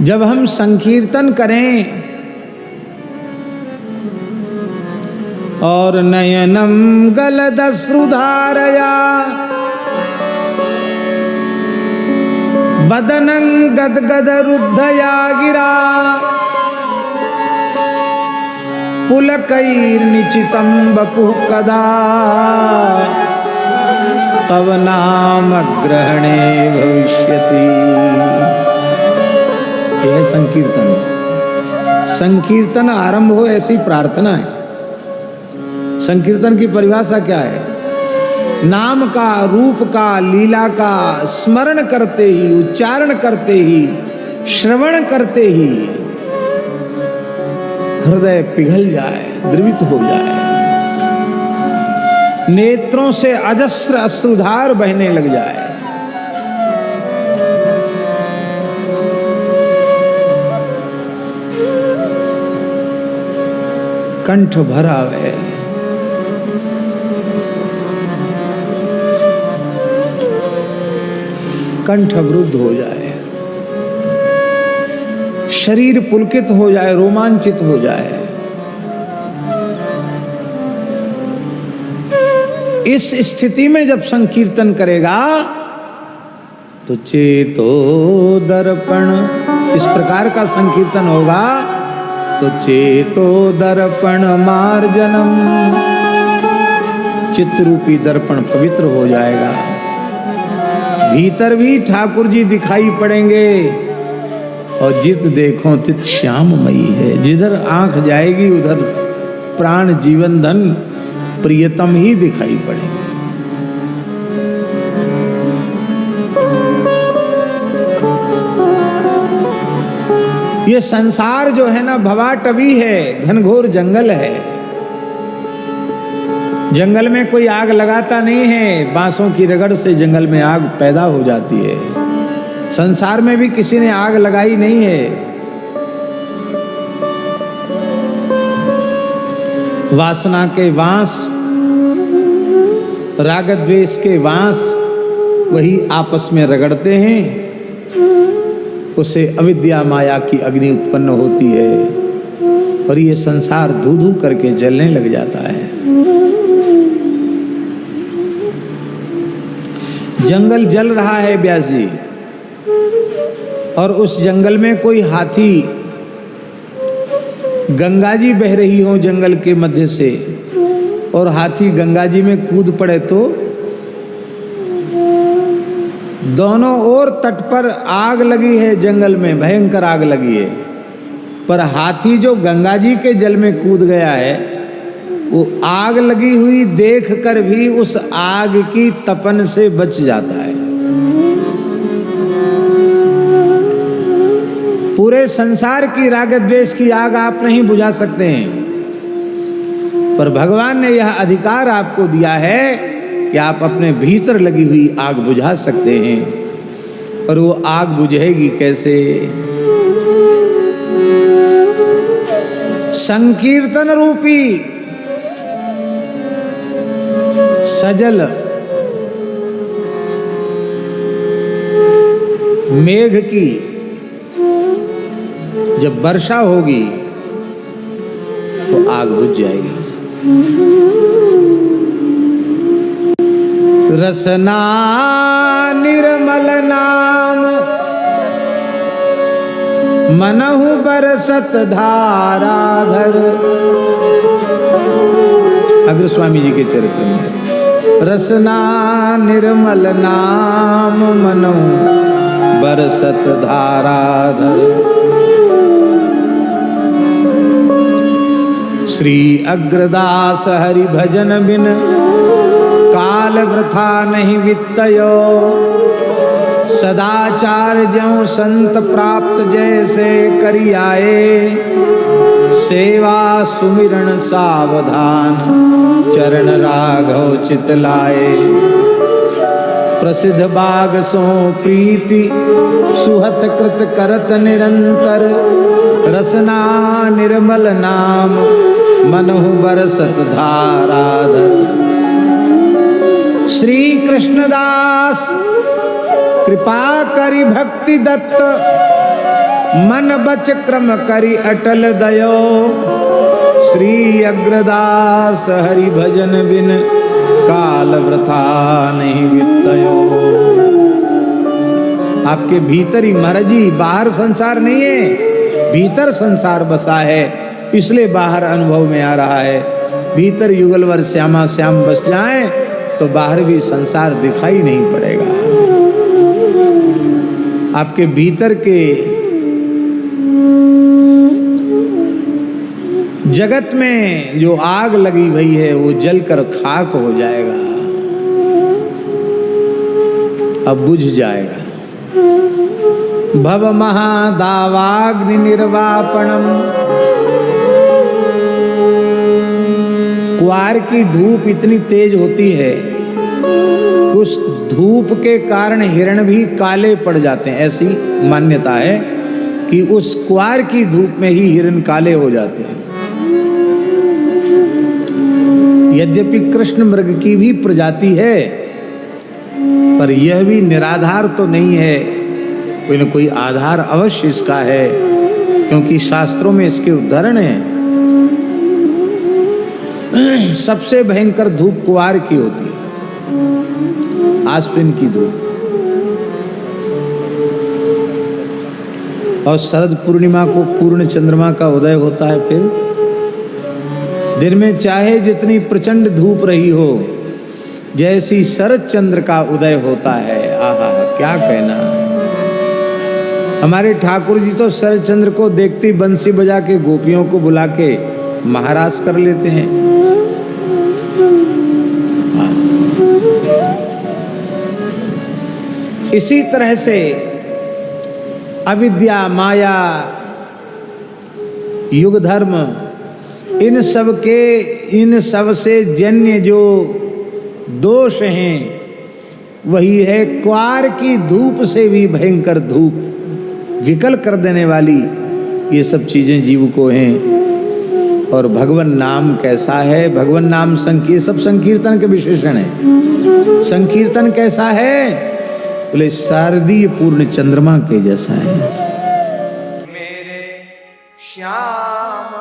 जब हम संकीर्तन करें और नयनम गलदश्रुधारया वदनं गदगद रुद्धया गिरा पुलकैर्निचितं वपुः कदा तव नाम ग्रहणे भविष्यति। यह संकीर्तन, संकीर्तन आरंभ हो ऐसी प्रार्थना है। संकीर्तन की परिभाषा क्या है? नाम का, रूप का, लीला का स्मरण करते ही, उच्चारण करते ही, श्रवण करते ही हृदय पिघल जाए, द्रवित हो जाए, नेत्रों से अजस्र अश्रुधार बहने लग जाए। कंठ भर आवे, कंठ अवरुद्ध हो जाए, शरीर पुलकित हो जाए, रोमांचित हो जाए। इस स्थिति में जब संकीर्तन करेगा तो चेतो दर्पण, इस प्रकार का संकीर्तन होगा तो चेतो दर्पण मार्जनम, चित्तरूपी दर्पण पवित्र हो जाएगा। भीतर भी ठाकुर जी दिखाई पड़ेंगे और जित देखो तित श्याममयी है। जिधर आंख जाएगी उधर प्राण, जीवन, धन, प्रियतम ही दिखाई पड़ेंगे। ये संसार जो है ना भवाटवी है, घनघोर जंगल है। जंगल में कोई आग लगाता नहीं है, बांसों की रगड़ से जंगल में आग पैदा हो जाती है। संसार में भी किसी ने आग लगाई नहीं है। वासना के वांस, राग द्वेष के वांस वही आपस में रगड़ते हैं, उससे अविद्या माया की अग्नि उत्पन्न होती है और ये संसार धू धू करके जलने लग जाता है। जंगल जल रहा है व्यास जी, और उस जंगल में कोई हाथी, गंगा जी बह रही हो जंगल के मध्य से और हाथी गंगा जी में कूद पड़े तो दोनों ओर तट पर आग लगी है, जंगल में भयंकर आग लगी है, पर हाथी जो गंगा जी के जल में कूद गया है वो आग लगी हुई देख कर भी उस आग की तपन से बच जाता है। पूरे संसार की राग द्वेष की आग आप नहीं बुझा सकते हैं, पर भगवान ने यह अधिकार आपको दिया है कि आप अपने भीतर लगी हुई आग बुझा सकते हैं। और वो आग बुझेगी कैसे? संकीर्तन रूपी सजल मेघ की जब वर्षा होगी तो आग बुझ जाएगी। रसना निर्मल नाम मनहु बरसत धाराधर। अग्र स्वामी जी के चरित्र में रसना निर्मल नाम मनहु बरसत धाराधर। श्री अग्रदास हरि भजन बिन काल वृथा नहीं वित्तयो। सदाचार ज्यों संत प्राप्त जैसे करी आए। सेवा सुमिरन सावधान चरण राघव चित लाए। प्रसिद्ध बाग सो प्रीति सुहथ कृत करत निरंतर। रसना निर्मल नाम मनहु बरसत धाराधर। श्री कृष्णदास कृपा करि भक्ति दत्त मन बच क्रम करी अटल दयो, श्री अग्रदास हरि भजन बिन काल वृथा नहीं वितयो। आपके भीतर ही महाराज जी, बाहर संसार नहीं है, भीतर संसार बसा है, इसलिए बाहर अनुभव में आ रहा है। भीतर युगलवर श्यामा श्याम बस जाए तो बाहर भी संसार दिखाई नहीं पड़ेगा। आपके भीतर के जगत में जो आग लगी हुई है वो जलकर खाक हो जाएगा, अब बुझ जाएगा। भव महादावाग्नि निर्वापणम, कुआर की धूप इतनी तेज होती है, उस धूप के कारण हिरण भी काले पड़ जाते हैं। ऐसी मान्यता है कि उस कुआर की धूप में ही हिरण काले हो जाते हैं। यद्यपि कृष्ण मृग की भी प्रजाति है, पर यह भी निराधार तो नहीं है, कोई न कोई आधार अवश्य इसका है, क्योंकि शास्त्रों में इसके उदाहरण हैं। सबसे भयंकर धूप कुआर की होती है, आश्विन की धूप, और शरद पूर्णिमा को पूर्ण चंद्रमा का उदय होता है। फिर दिन में चाहे जितनी प्रचंड धूप रही हो, जैसी शरद चंद्र का उदय होता है, आहा क्या कहना। हमारे ठाकुर जी तो शरद चंद्र को देखते बंसी बजा के गोपियों को बुला के महाराज कर लेते हैं। इसी तरह से अविद्या, माया, युग धर्म, इन सब से जन्य जो दोष हैं, वही है कुआर की धूप से भी भयंकर धूप, विकल कर देने वाली ये सब चीजें जीव को हैं। और भगवान नाम कैसा है, भगवान नाम ये सब संकीर्तन के विशेषण है। संकीर्तन कैसा है, बोले शारदीय पूर्ण चंद्रमा के जैसा है। मेरे श्याम